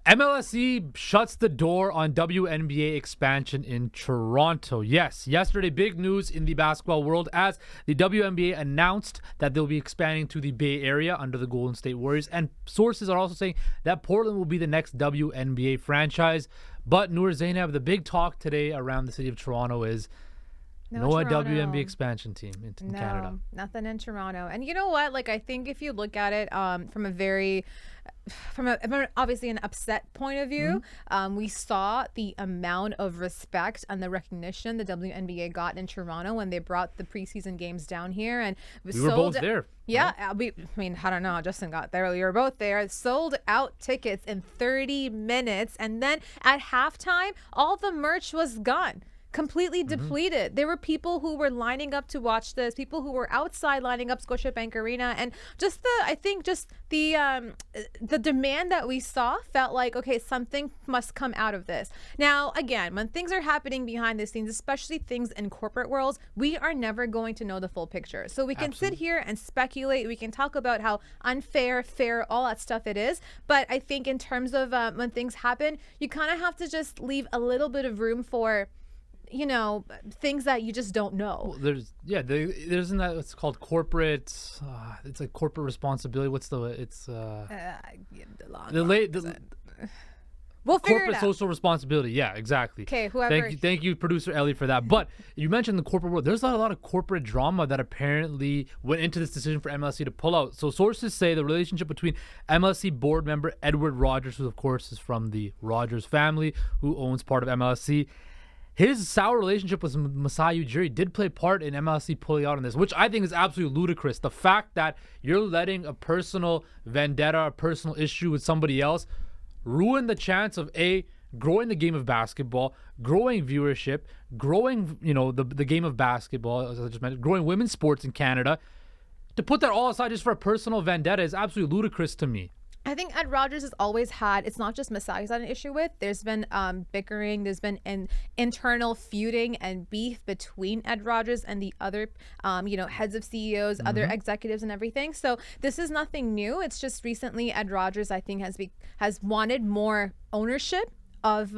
MLSE shuts the door on WNBA expansion in Toronto. Yes, yesterday, big news in the basketball world as the WNBA announced that they'll be expanding to the Bay Area under the Golden State Warriors. And sources are also saying that Portland will be the next WNBA franchise. But Noor Zainab, the big talk today around the city of Toronto is no WNBA expansion team in Canada. Nothing in Toronto. And you know what? Like, I think if you look at it from obviously an upset point of view, we saw the amount of respect and the recognition the WNBA got in Toronto when they brought the preseason games down here. And we were both there. Yeah, right? I don't know. Justin got there. We were both there. Sold out tickets in 30 minutes. And then at halftime, all the merch was gone. Completely depleted. There were people who were lining up to watch this, people who were outside lining up Scotiabank Arena, and just the demand that we saw felt like, okay, something must come out of this. Now, again, when things are happening behind the scenes, especially things in corporate worlds, we are never going to know the full picture. So we can sit here and speculate. We can talk about how unfair, fair, all that stuff it is. But I think in terms of when things happen, you kind of have to just leave a little bit of room for things that you just don't know. Well, there's in that it's called corporate. It's like corporate responsibility. We'll figure corporate it out. Social responsibility. Yeah, exactly. Okay, whoever. Thank you, producer Ellie, for that. But you mentioned the corporate world. There's a lot of corporate drama that apparently went into this decision for MLSE to pull out. So sources say the relationship between MLSE board member Edward Rogers, who of course is from the Rogers family, who owns part of MLSE. His sour relationship with Masai Ujiri did play part in MLSE pulling out on this, which I think is absolutely ludicrous. The fact that you're letting a personal vendetta, a personal issue with somebody else ruin the chance of growing the game of basketball, growing viewership, growing, the game of basketball, as I just mentioned, growing women's sports in Canada. To put that all aside just for a personal vendetta is absolutely ludicrous to me. I think Ed Rogers has always had, it's not just Masai he's had an issue with. There's been bickering. There's been an internal feuding and beef between Ed Rogers and the other, heads of CEOs, other executives and everything. So this is nothing new. It's just recently Ed Rogers, I think, has wanted more ownership of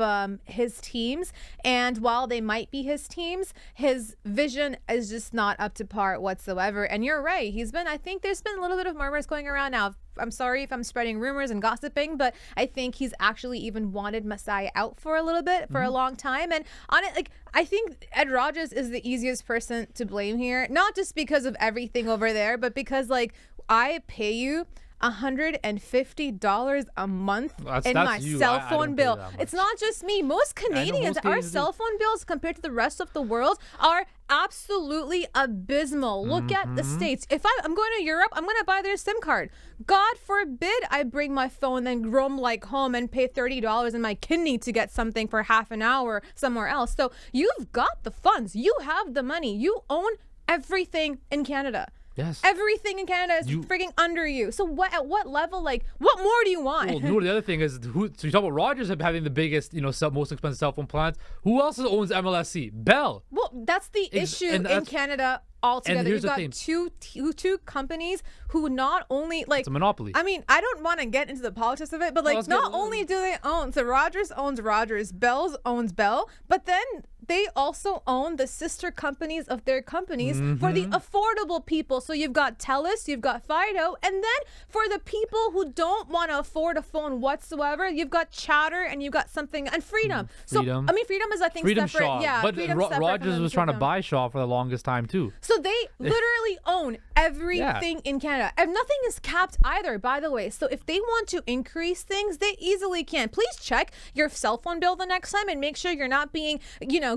his teams, and while they might be his teams, his vision is just not up to par whatsoever. And you're right, I think there's been a little bit of murmurs going around now. I'm sorry if I'm spreading rumors and gossiping, but I think he's actually even wanted Masai out for a little bit, for a long time. And on it, I think Ed Rogers is the easiest person to blame here, not just because of everything over there, but because I pay you $150 a month in my cell phone bill. It's not just me. Most Canadians, our cell phone bills compared to the rest of the world are absolutely abysmal. Look at the States. If I'm going to Europe, I'm going to buy their SIM card. God forbid I bring my phone and roam home and pay $30 in my kidney to get something for half an hour somewhere else. So you've got the funds. You have the money. You own everything in Canada. Yes. Everything in Canada is frigging under you. So at what level, what more do you want? Well, the other thing is, so you talk about Rogers having the biggest, most expensive cell phone plans. Who else owns MLSE? Bell. Well, that's the issue in Canada altogether. You've got two companies who not only it's a monopoly. I mean, I don't want to get into the politics of it, but not only do they own, so Rogers owns Rogers, Bell's owns Bell, but then they also own the sister companies of their companies for the affordable people. So you've got TELUS, you've got Fido, and then for the people who don't want to afford a phone whatsoever, you've got Chatter and you've got something, and Freedom. Freedom. So, I mean, Freedom is, I think, Freedom separate. Shaw. Yeah, but Rogers was trying to buy Shaw for the longest time, too. So they literally own everything in Canada. And nothing is capped either, by the way. So if they want to increase things, they easily can. Please check your cell phone bill the next time and make sure you're not being,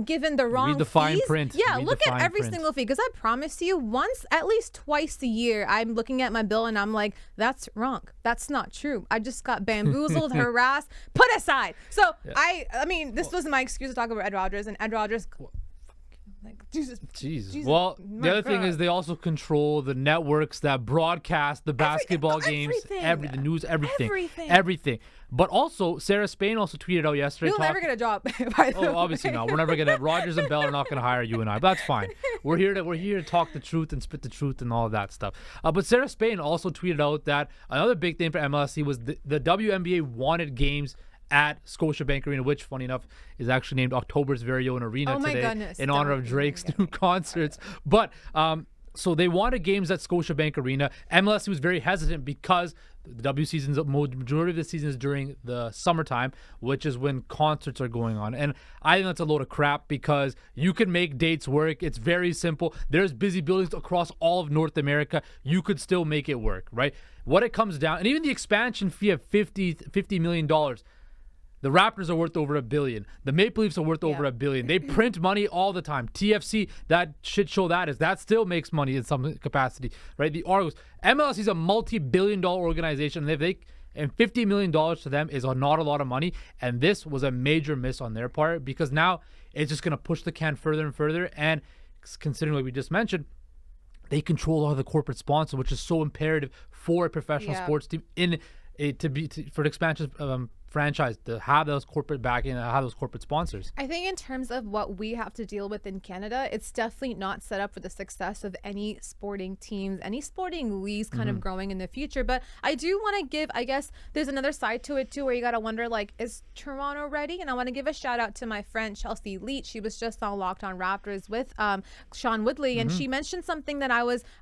given the wrong Read the fine print. Yeah, look at every single fee. Because I promise you, at least twice a year, I'm looking at my bill and I'm like, that's wrong. That's not true. I just got bamboozled, harassed, put aside. So I mean, this was my excuse to talk about Ed Rogers, and Ed Rogers... Jesus. Well, the other thing is they also control the networks that broadcast the basketball games, the news, everything. But also, Sarah Spain also tweeted out yesterday. You'll never get a job. By the way. Obviously not. We're never gonna. Rogers and Bell are not gonna hire you and I. But that's fine. We're here to talk the truth and spit the truth and all of that stuff. But Sarah Spain also tweeted out that another big thing for MLSE was the WNBA wanted games at Scotiabank Arena, which, funny enough, is actually named October's very own arena Oh my today goodness, in honor don't of even Drake's get new me. concerts. But so they wanted games at Scotiabank Arena. MLS was very hesitant because the majority of the season is during the summertime, which is when concerts are going on. And I think that's a load of crap because you can make dates work. It's very simple. There's busy buildings across all of North America. You could still make it work, right? What it comes down, and even the expansion fee of $50 million. The Raptors are worth over $1 billion. The Maple Leafs are worth over $1 billion. They print money all the time. TFC, that shit show that still makes money in some capacity, right? The Argos, MLS is a multi-billion-dollar organization, and $50 million to them is not a lot of money. And this was a major miss on their part because now it's just going to push the can further and further. And considering what we just mentioned, they control all the corporate sponsors, which is so imperative for a professional sports team for the expansion franchise to have those corporate backing and have those corporate sponsors. I think in terms of what we have to deal with in Canada, it's definitely not set up for the success of any sporting teams, any sporting leagues kind of growing in the future. But I do want to give, I guess there's another side to it too, where you got to wonder, like, is Toronto ready? And I want to give a shout out to my friend Chelsea Leach. She was just on Locked On Raptors with Sean Woodley, and she mentioned something that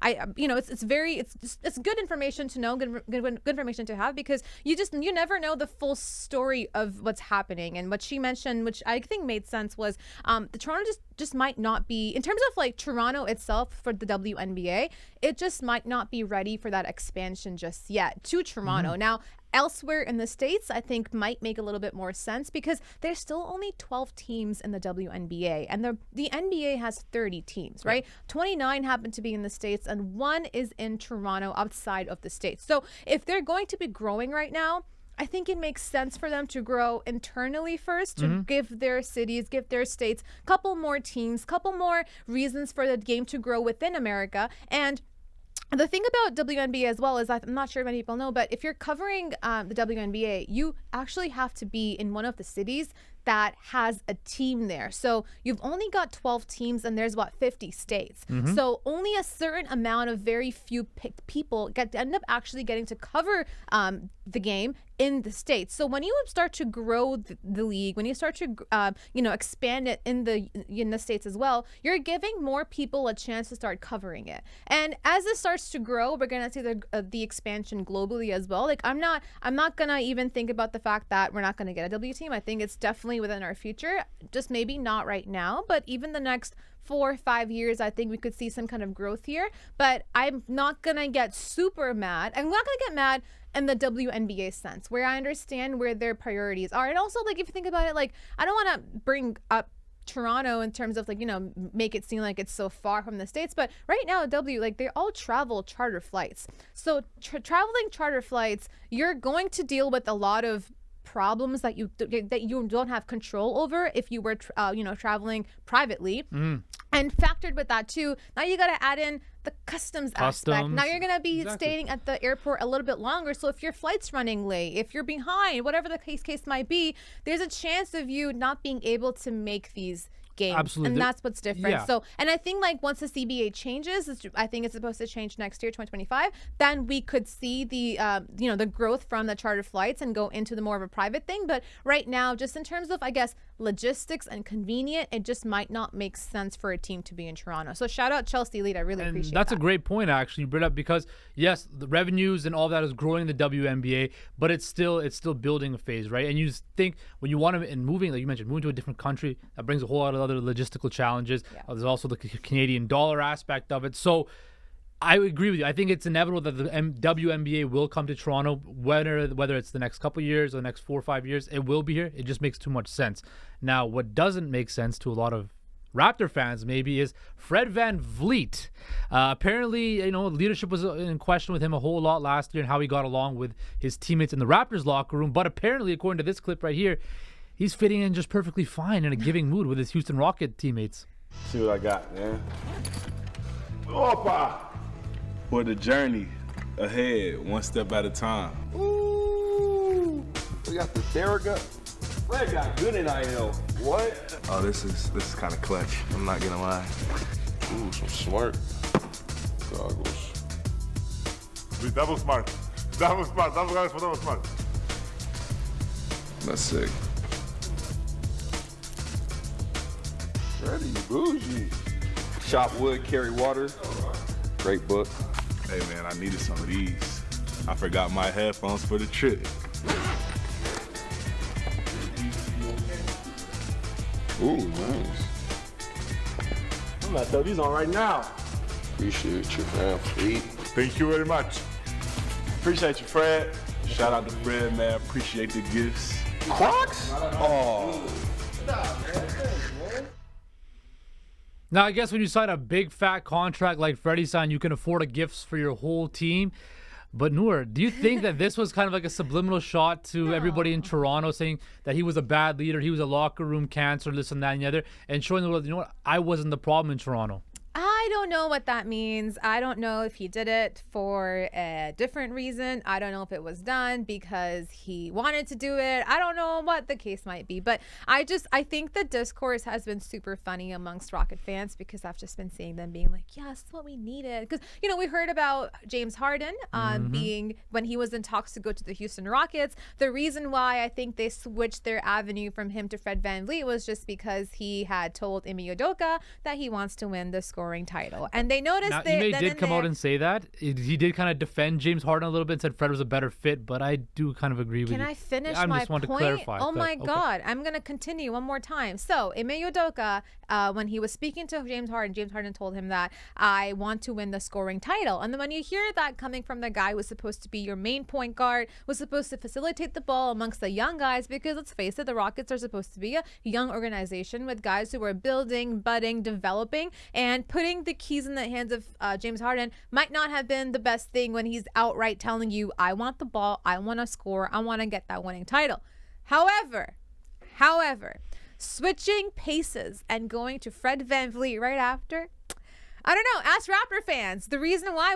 it's good information to know, good information to have, because you never know the full story of what's happening. And what she mentioned, which I think made sense, was the Toronto just might not be, in terms of like Toronto itself for the WNBA, it just might not be ready for that expansion just yet to Toronto. Now, elsewhere in the States, I think might make a little bit more sense because there's still only 12 teams in the WNBA, and the NBA has 30 teams, right? 29 happen to be in the States, and 1 is in Toronto outside of the States. So if they're going to be growing right now, I think it makes sense for them to grow internally first, to give their cities, give their states a couple more teams, couple more reasons for the game to grow within America. And the thing about WNBA as well is, I'm not sure many people know, but if you're covering the WNBA, you actually have to be in one of the cities that has a team there. So you've only got 12 teams and there's 50 states. So only a certain amount of very few picked people end up actually getting to cover the game in the States. So when you start to grow the league, when you start to expand it in the States as well, you're giving more people a chance to start covering it. And as this starts to grow, we're gonna see the expansion globally as well. Like I'm not gonna even think about the fact that we're not gonna get a W team. I think it's definitely within our future, just maybe not right now, but even the next 4 or 5 years, I think we could see some kind of growth here. But I'm not gonna get super mad. I'm not gonna get mad in the WNBA sense, where I understand where their priorities are. And also, like, if you think about it, like, I don't want to bring up Toronto in terms of, like, make it seem like it's so far from the States, but right now they all travel charter flights. So traveling charter flights, you're going to deal with a lot of problems that you don't have control over if you were traveling privately. And factored with that too, now you got to add in the customs aspect. Now you're going to be staying at the airport a little bit longer. So if your flight's running late, if you're behind, whatever the case might be, there's a chance of you not being able to make these games. Absolutely. And that's what's different. So, and I think, like, once the CBA changes, I think it's supposed to change next year, 2025, then we could see the growth from the charter flights and go into the more of a private thing. But right now, just in terms of, I guess, logistics and convenient, it just might not make sense for a team to be in Toronto. So shout out Chelsea Lead. I really appreciate that. That's a great point, actually, you brought up, because yes, the revenues and all that is growing in the WNBA, but it's still building a phase, right? And you just think when you want to, and moving, like you mentioned, moving to a different country, that brings a whole lot of other logistical challenges. There's also the Canadian dollar aspect of it. So I agree with you. I think it's inevitable that the WNBA will come to Toronto, whether it's the next couple of years or the next 4 or 5 years. It will be here. It just makes too much sense. Now, what doesn't make sense to a lot of Raptor fans maybe is Fred VanVleet. Apparently, leadership was in question with him a whole lot last year and how he got along with his teammates in the Raptors locker room. But apparently, according to this clip right here, he's fitting in just perfectly fine in a giving mood with his Houston Rocket teammates. See what I got, man. Opa! For the journey ahead, one step at a time. Ooh! We got the Theragut. Fred got good in IL. What? Oh, this is kind of clutch. I'm not gonna lie. Ooh, some smart goggles. Double smart. Double smart. Double guys for double smart. That's sick. Ready, bougie. Chop wood, carry water. Great book. Hey man, I needed some of these. I forgot my headphones for the trip. Ooh, nice. I'm gonna throw these on right now. Appreciate you, man. Fleet. Thank you very much. Appreciate you, Fred. Shout out to Fred, man. Appreciate the gifts. Crocs? Oh. Now, I guess when you sign a big fat contract like Freddie signed, you can afford gifts for your whole team. But Noor, do you think that this was kind of like a subliminal shot to everybody in Toronto, saying that he was a bad leader, he was a locker room cancer, this and that and the other, and showing the world, you know what, I wasn't the problem in Toronto? I don't know what that means. I don't know if he did it for a different reason. I don't know if it was done because he wanted to do it. I don't know what the case might be. But I think the discourse has been super funny amongst Rocket fans because I've just been seeing them being like, yes, that's what we needed. Because, you know, we heard about James Harden being, when he was in talks to go to the Houston Rockets, the reason why I think they switched their avenue from him to Fred VanVleet was just because he had told Ime Udoka that he wants to win the scoring title, and they noticed now, that Ime did come out and say that he did kind of defend James Harden a little bit and said Fred was a better fit, but I do kind of agree with you. Can I finish I my just want to point? clarify. Oh my God, I'm gonna continue one more time. So Ime Udoka, when he was speaking to James Harden told him that I want to win the scoring title, and then when you hear that coming from the guy who was supposed to be your main point guard, was supposed to facilitate the ball amongst the young guys, because let's face it, the Rockets are supposed to be a young organization with guys who are building, budding, developing, and putting the keys in the hands of James Harden might not have been the best thing when he's outright telling you, I want the ball, I want to score, I want to get that winning title. However, switching paces and going to Fred VanVleet right after, I don't know. Ask Raptor fans. The reason why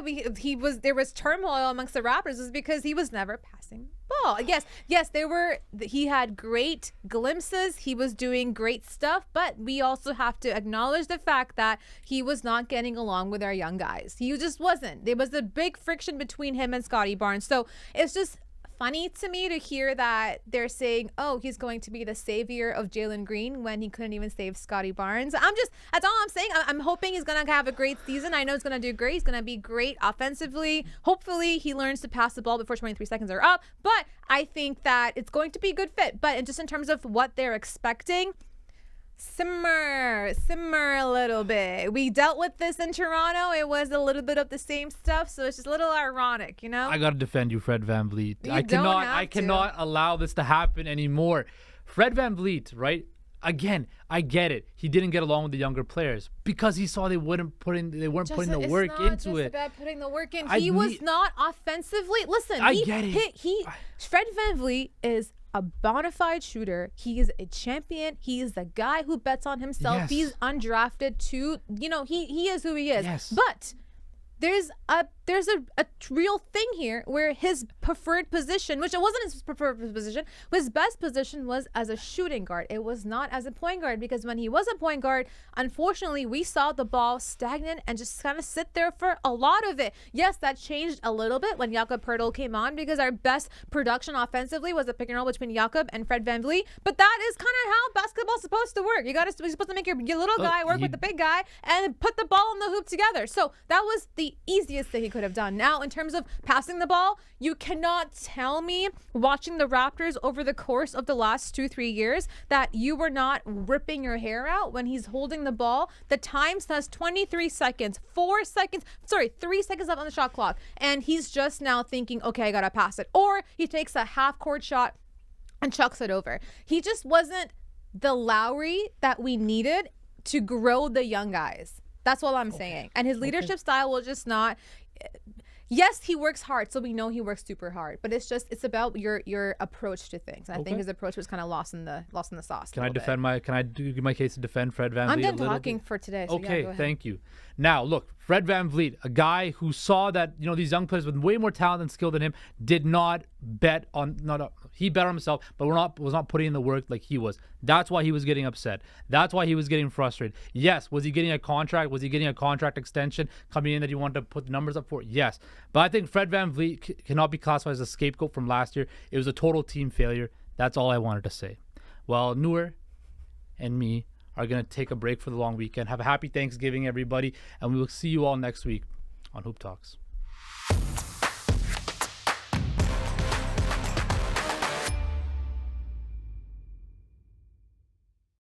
there was turmoil amongst the Raptors is because he was never passing the ball. Yes, he had great glimpses. He was doing great stuff, but we also have to acknowledge the fact that he was not getting along with our young guys. He just wasn't. There was a big friction between him and Scotty Barnes. So it's just funny to me to hear that they're saying, oh, he's going to be the savior of Jalen Green when he couldn't even save Scotty Barnes. That's all I'm saying. I'm hoping he's going to have a great season. I know he's going to do great. He's going to be great offensively. Hopefully he learns to pass the ball before 23 seconds are up. But I think that it's going to be a good fit. But just in terms of what they're expecting, simmer a little bit. We dealt with this in Toronto. It was a little bit of the same stuff, so it's just a little ironic, you know? I gotta defend you, Fred VanVleet. I cannot allow this to happen anymore. Fred VanVleet, right? Again, I get it. He didn't get along with the younger players because he saw they weren't putting the work into it. It's not just about putting the work in. He was not offensively. Listen, I get it. Fred VanVleet is a bona fide shooter. He is a champion. He is the guy who bets on himself. Yes. He's undrafted too. You know, he is who he is. Yes. But there's a real thing here where his preferred position, which it wasn't his preferred position, his best position was as a shooting guard. It was not as a point guard, because when he was a point guard, unfortunately, we saw the ball stagnant and just kind of sit there for a lot of it. Yes, that changed a little bit when Jakob Poeltl came on, because our best production offensively was a pick and roll between Jakob and Fred VanVleet. But that is kind of how basketball's supposed to work. You're supposed to make your little guy work with the big guy and put the ball in the hoop together. So that was the easiest thing he could have done. Now, in terms of passing the ball, you cannot tell me, watching the Raptors over the course of the last 2-3 years, that you were not ripping your hair out when he's holding the ball. The time says 23 seconds, 3 seconds left on the shot clock, and he's just now thinking, okay, I gotta pass it. Or he takes a half-court shot and chucks it over. He just wasn't the Lowry that we needed to grow the young guys. That's all I'm saying. And his leadership style will just not. Yes, he works hard, so we know he works super hard. But it's about your approach to things. And I think his approach was kind of lost in the sauce. Can I give my case to defend Fred VanVleet? I'm done talking for today. So okay, yeah, go ahead. Thank you. Now, look, Fred VanVleet, a guy who saw that, you know, these young players with way more talent and skill than him did not bet on, he bet on himself, but was not putting in the work like he was. That's why he was getting upset. That's why he was getting frustrated. Yes, was he getting a contract? Was he getting a contract extension coming in that he wanted to put the numbers up for? Yes. But I think Fred VanVleet cannot be classified as a scapegoat from last year. It was a total team failure. That's all I wanted to say. Well, Noor and me are going to take a break for the long weekend. Have a happy Thanksgiving, everybody, and we will see you all next week on Hoop Talks.